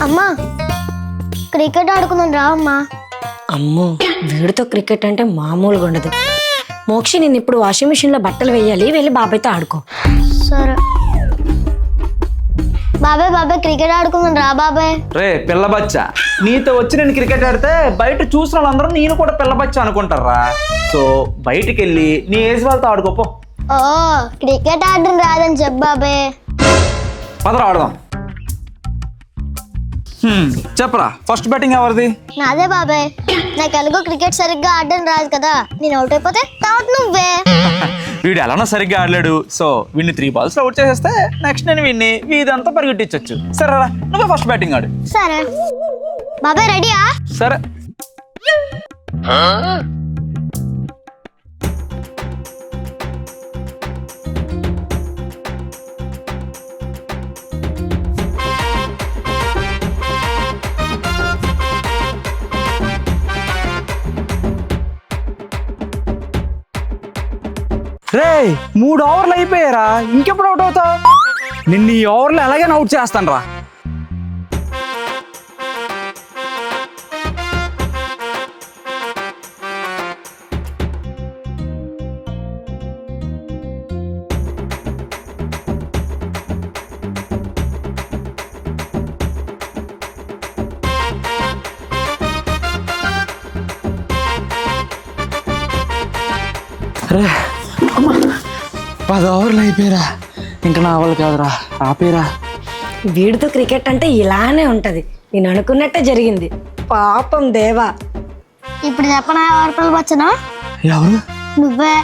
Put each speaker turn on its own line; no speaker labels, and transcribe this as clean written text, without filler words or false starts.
అమ్మా క్రికెట్ ఆడుకుందాం రా అమ్మా.
అమ్మో వీడితో క్రికెట్ అంటే మామూలుగా ఉండదు. మోక్షి నేను ఇప్పుడు వాషింగ్ మిషన్ లో బట్టలు వేయాలి, వెళ్ళి బాబాయ్తో ఆడుకో.
సరే బాబాయ్ బాబాయ్ క్రికెట్ ఆడుకుందాం రా బాబాయ్.
రే పిల్ల బచ్చ, నీతో వచ్చి నేను క్రికెట్ ఆడితే బయట చూసిన వాళ్ళందరూ నేను కూడా పిల్ల బచ్చ అనుకుంటారా. సో బయటికి వెళ్ళి నీ ఏజ్ వాళ్ళతో ఆడుకోపో.
ఓ క్రికెట్ ఆడడం రాదని చెప్పు బాబాయ్.
పదరా ఆడదాం. చెప్పరా ఫస్ట్ బ్యాటింగ్ ఎవరిది?
నాదే బాబాయ్. నాకు ఎలాగో క్రికెట్ సరిగ్గా ఆడడం రాదు కదా, నేను అవుట్ అయిపోతే తర్వాత నువ్వే.
వీడు ఎలానో సరిగ్గా ఆడలేడు. సో వీడిని 3 balls అవుట్ చేసేస్తే నెక్స్ట్ నేను వీడిని వీధంతా పరిగెట్టించచ్చు. సరేరా నువ్వే ఫస్ట్ బ్యాటింగ్ ఆడు.
సరే బాబాయ్ రెడీయా?
సరే రే 3 ఓవర్లు అయిపోయారా, ఇంకెప్పుడు అవుట్ అవుతావు? నిన్ను ఈ ఓవర్లో ఎలాగైనా అవుట్ చేస్తాను రా. రే 10 ఓవర్లు అయిపోయారా, ఇంకా నా వాళ్ళు కాదురా, ఆపేరా.
వీడితో క్రికెట్ అంటే ఇలానే ఉంటది. నేను అనుకున్నట్టే జరిగింది. పాపం దేవా.
ఇప్పుడు చెప్పనా ఎవరి పిల్లలు వచ్చాను?
ఎవరు?
నువ్వే.